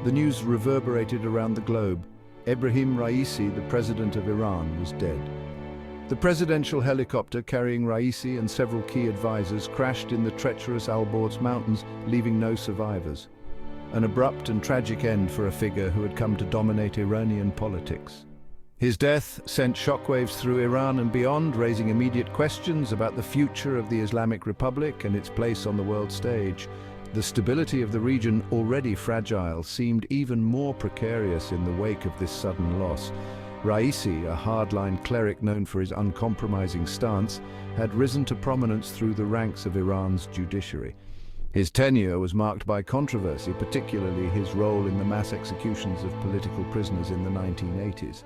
The news reverberated around the globe. Ebrahim Raisi, the president of Iran, was dead. The presidential helicopter carrying Raisi and several key advisors crashed in the treacherous Al-Borz Mountains, leaving no survivors. An abrupt and tragic end for a figure who had come to dominate Iranian politics. His death sent shockwaves through Iran and beyond, raising immediate questions about the future of the Islamic Republic and its place on the world stage. The stability of the region, already fragile, seemed even more precarious in the wake of this sudden loss. Raisi, a hardline cleric known for his uncompromising stance, had risen to prominence through the ranks of Iran's judiciary. His tenure was marked by controversy, particularly his role in the mass executions of political prisoners in the 1980s.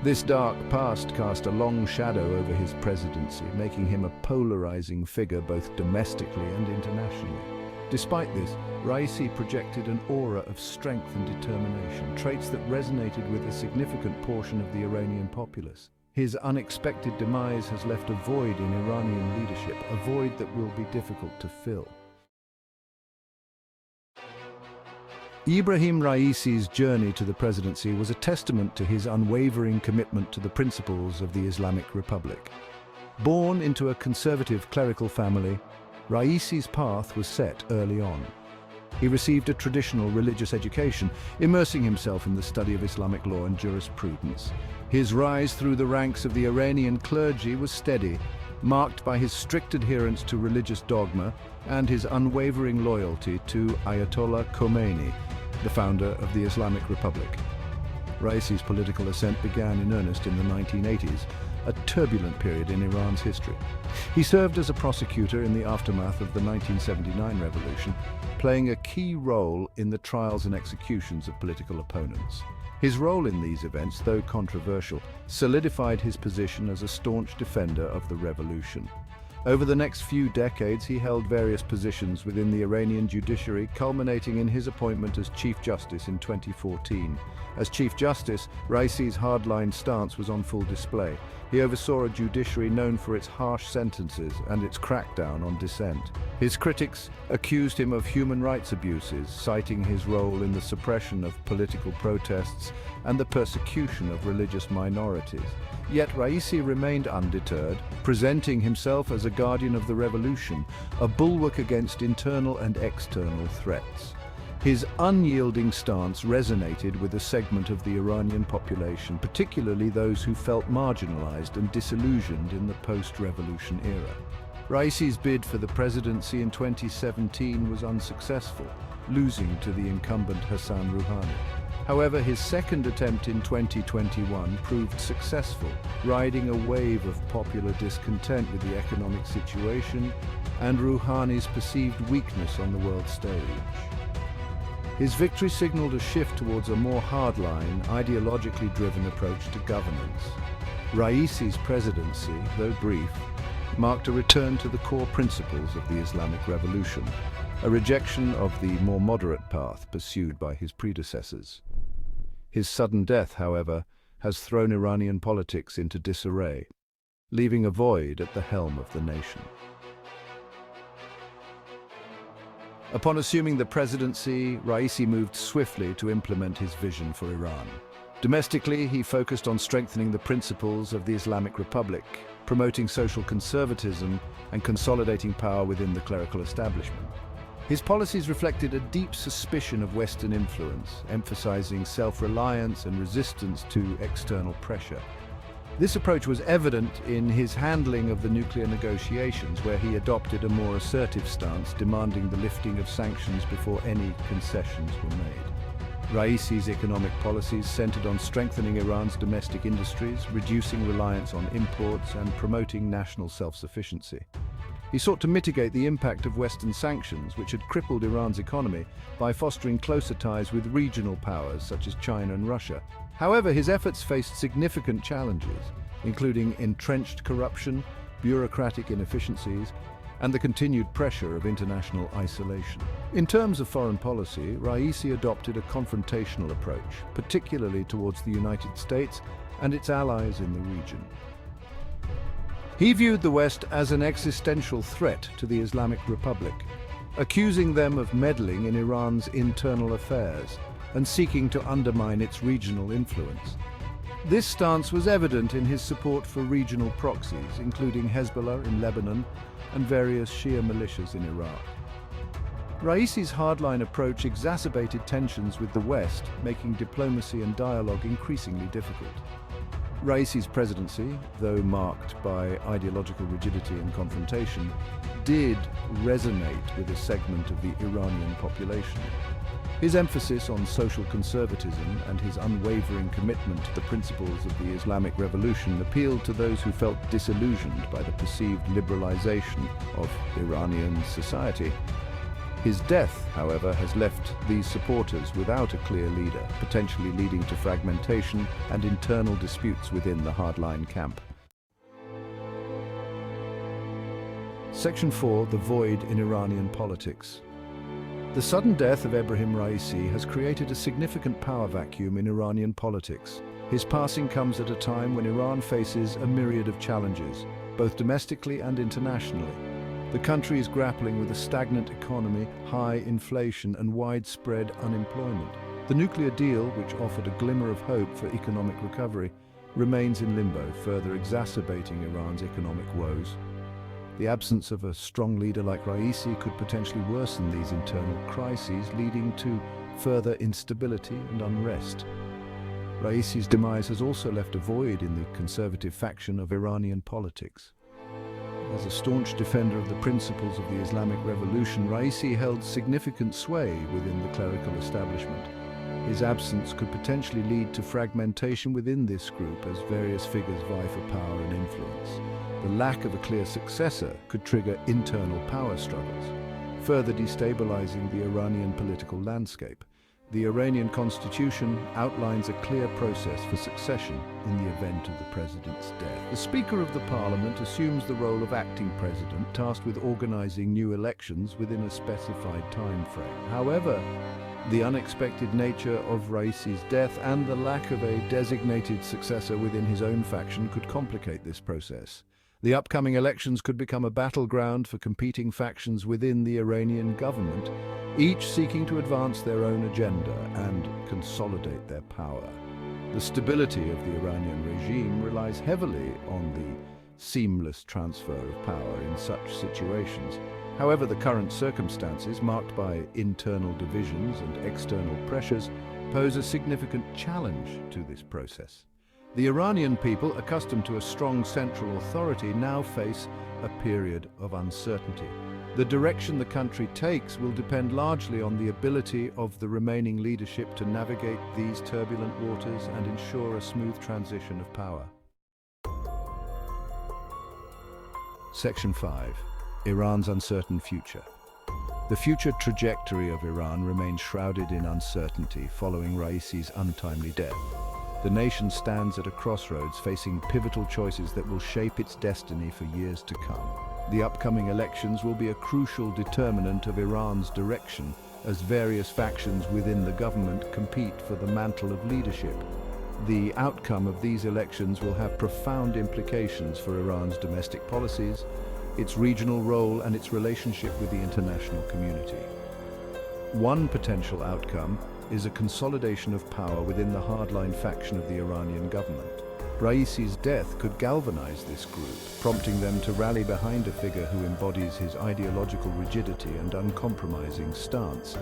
This dark past cast a long shadow over his presidency, making him a polarizing figure both domestically and internationally. Despite this, Raisi projected an aura of strength and determination, traits that resonated with a significant portion of the Iranian populace. His unexpected demise has left a void in Iranian leadership, a void that will be difficult to fill. Ebrahim Raisi's journey to the presidency was a testament to his unwavering commitment to the principles of the Islamic Republic. Born into a conservative clerical family, Raisi's path was set early on. He received a traditional religious education, immersing himself in the study of Islamic law and jurisprudence. His rise through the ranks of the Iranian clergy was steady, marked by his strict adherence to religious dogma and his unwavering loyalty to Ayatollah Khomeini, the founder of the Islamic Republic. Raisi's political ascent began in earnest in the 1980s, a turbulent period in Iran's history. He served as a prosecutor in the aftermath of the 1979 revolution, playing a key role in the trials and executions of political opponents. His role in these events, though controversial, solidified his position as a staunch defender of the revolution. Over the next few decades, he held various positions within the Iranian judiciary, culminating in his appointment as Chief Justice in 2014. As Chief Justice, Raisi's hardline stance was on full display. He oversaw a judiciary known for its harsh sentences and its crackdown on dissent. His critics accused him of human rights abuses, citing his role in the suppression of political protests and the persecution of religious minorities. Yet Raisi remained undeterred, presenting himself as a guardian of the revolution, a bulwark against internal and external threats. His unyielding stance resonated with a segment of the Iranian population, particularly those who felt marginalized and disillusioned in the post-revolution era. Raisi's bid for the presidency in 2017 was unsuccessful, losing to the incumbent Hassan Rouhani. However, his second attempt in 2021 proved successful, riding a wave of popular discontent with the economic situation and Rouhani's perceived weakness on the world stage. His victory signaled a shift towards a more hardline, ideologically driven approach to governance. Raisi's presidency, though brief, marked a return to the core principles of the Islamic Revolution, a rejection of the more moderate path pursued by his predecessors. His sudden death, however, has thrown Iranian politics into disarray, leaving a void at the helm of the nation. Upon assuming the presidency, Raisi moved swiftly to implement his vision for Iran. Domestically, he focused on strengthening the principles of the Islamic Republic, promoting social conservatism and consolidating power within the clerical establishment. His policies reflected a deep suspicion of Western influence, emphasizing self-reliance and resistance to external pressure. This approach was evident in his handling of the nuclear negotiations, where he adopted a more assertive stance, demanding the lifting of sanctions before any concessions were made. Raisi's economic policies centered on strengthening Iran's domestic industries, reducing reliance on imports, and promoting national self-sufficiency. He sought to mitigate the impact of Western sanctions, which had crippled Iran's economy, by fostering closer ties with regional powers such as China and Russia. However, his efforts faced significant challenges, including entrenched corruption, bureaucratic inefficiencies, and the continued pressure of international isolation. In terms of foreign policy, Raisi adopted a confrontational approach, particularly towards the United States and its allies in the region. He viewed the West as an existential threat to the Islamic Republic, accusing them of meddling in Iran's internal affairs. and seeking to undermine its regional influence. This stance was evident in his support for regional proxies, including Hezbollah in Lebanon and various Shia militias in Iraq. Raisi's hardline approach exacerbated tensions with the West, making diplomacy and dialogue increasingly difficult. Raisi's presidency, though marked by ideological rigidity and confrontation, did resonate with a segment of the Iranian population. His emphasis on social conservatism and his unwavering commitment to the principles of the Islamic Revolution appealed to those who felt disillusioned by the perceived liberalization of Iranian society. His death, however, has left these supporters without a clear leader, potentially leading to fragmentation and internal disputes within the hardline camp. Section 4. The void in Iranian politics. The sudden death of Ebrahim Raisi has created a significant power vacuum in Iranian politics. His passing comes at a time when Iran faces a myriad of challenges, both domestically and internationally. The country is grappling with a stagnant economy, high inflation, and widespread unemployment. The nuclear deal, which offered a glimmer of hope for economic recovery, remains in limbo, further exacerbating Iran's economic woes. The absence of a strong leader like Raisi could potentially worsen these internal crises, leading to further instability and unrest. Raisi's demise has also left a void in the conservative faction of Iranian politics. As a staunch defender of the principles of the Islamic Revolution, Raisi held significant sway within the clerical establishment. His absence could potentially lead to fragmentation within this group as various figures vie for power and influence. The lack of a clear successor could trigger internal power struggles, further destabilizing the Iranian political landscape. The Iranian constitution outlines a clear process for succession in the event of the president's death. The Speaker of the Parliament assumes the role of acting president, tasked with organizing new elections within a specified time frame. However, the unexpected nature of Raisi's death and the lack of a designated successor within his own faction could complicate this process. The upcoming elections could become a battleground for competing factions within the Iranian government, each seeking to advance their own agenda and consolidate their power. The stability of the Iranian regime relies heavily on the seamless transfer of power in such situations. However, the current circumstances, marked by internal divisions and external pressures, pose a significant challenge to this process. The Iranian people, accustomed to a strong central authority, now face a period of uncertainty. The direction the country takes will depend largely on the ability of the remaining leadership to navigate these turbulent waters and ensure a smooth transition of power. Section 5. Iran's uncertain future. The future trajectory of Iran remains shrouded in uncertainty following Raisi's untimely death. The nation stands at a crossroads, facing pivotal choices that will shape its destiny for years to come. The upcoming elections will be a crucial determinant of Iran's direction, as various factions within the government compete for the mantle of leadership. The outcome of these elections will have profound implications for Iran's domestic policies, its regional role, and its relationship with the international community. One potential outcome is a consolidation of power within the hardline faction of the Iranian government. Raisi's death could galvanize this group, prompting them to rally behind a figure who embodies his ideological rigidity and uncompromising stance.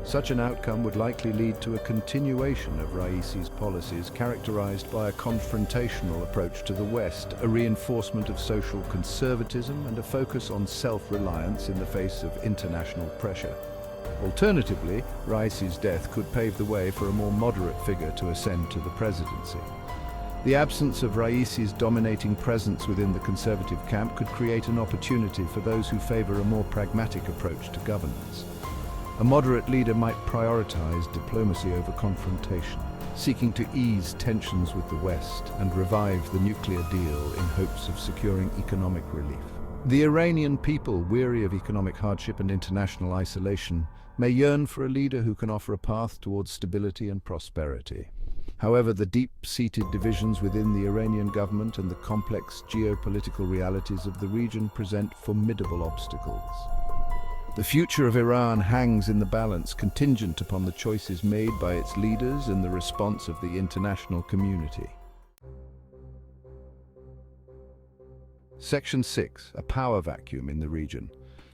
Such an outcome would likely lead to a continuation of Raisi's policies characterized by a confrontational approach to the West, a reinforcement of social conservatism, and a focus on self-reliance in the face of international pressure. Alternatively, Raisi's death could pave the way for a more moderate figure to ascend to the presidency. The absence of Raisi's dominating presence within the conservative camp could create an opportunity for those who favor a more pragmatic approach to governance. A moderate leader might prioritize diplomacy over confrontation, seeking to ease tensions with the West and revive the nuclear deal in hopes of securing economic relief. The Iranian people, weary of economic hardship and international isolation, may yearn for a leader who can offer a path towards stability and prosperity. However, the deep-seated divisions within the Iranian government and the complex geopolitical realities of the region present formidable obstacles. The future of Iran hangs in the balance, contingent upon the choices made by its leaders and the response of the international community. Section 6. A power vacuum in the region.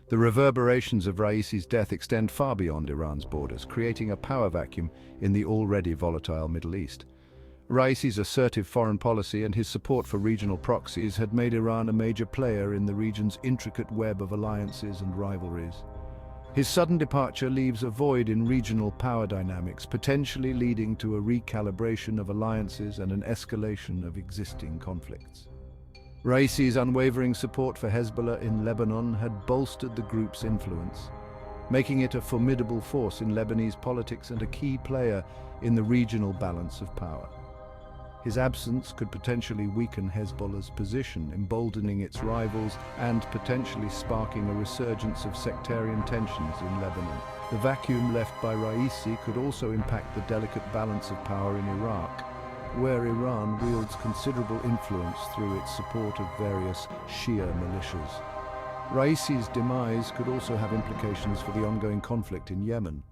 The reverberations of Raisi's death extend far beyond Iran's borders, creating a power vacuum in the already volatile Middle East. Raisi's assertive foreign policy and his support for regional proxies had made Iran a major player in the region's intricate web of alliances and rivalries. His sudden departure leaves a void in regional power dynamics, potentially leading to a recalibration of alliances and an escalation of existing conflicts. Raisi's unwavering support for Hezbollah in Lebanon had bolstered the group's influence, making it a formidable force in Lebanese politics and a key player in the regional balance of power. His absence could potentially weaken Hezbollah's position, emboldening its rivals and potentially sparking a resurgence of sectarian tensions in Lebanon. The vacuum left by Raisi could also impact the delicate balance of power in Iraq, where Iran wields considerable influence through its support of various Shia militias. Raisi's demise could also have implications for the ongoing conflict in Yemen.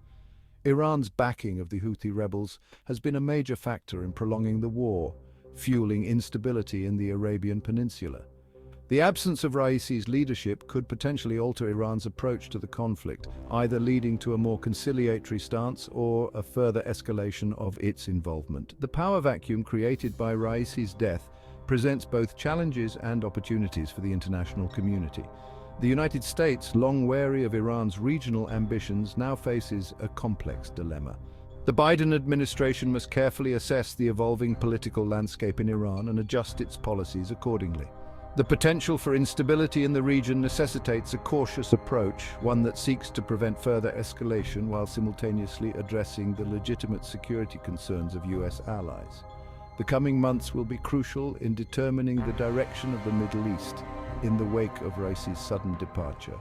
Iran's backing of the Houthi rebels has been a major factor in prolonging the war, fueling instability in the Arabian Peninsula. The absence of Raisi's leadership could potentially alter Iran's approach to the conflict, either leading to a more conciliatory stance or a further escalation of its involvement. The power vacuum created by Raisi's death presents both challenges and opportunities for the international community. The United States, long wary of Iran's regional ambitions, now faces a complex dilemma. The Biden administration must carefully assess the evolving political landscape in Iran and adjust its policies accordingly. The potential for instability in the region necessitates a cautious approach, one that seeks to prevent further escalation while simultaneously addressing the legitimate security concerns of US allies. The coming months will be crucial in determining the direction of the Middle East in the wake of Raisi's sudden departure.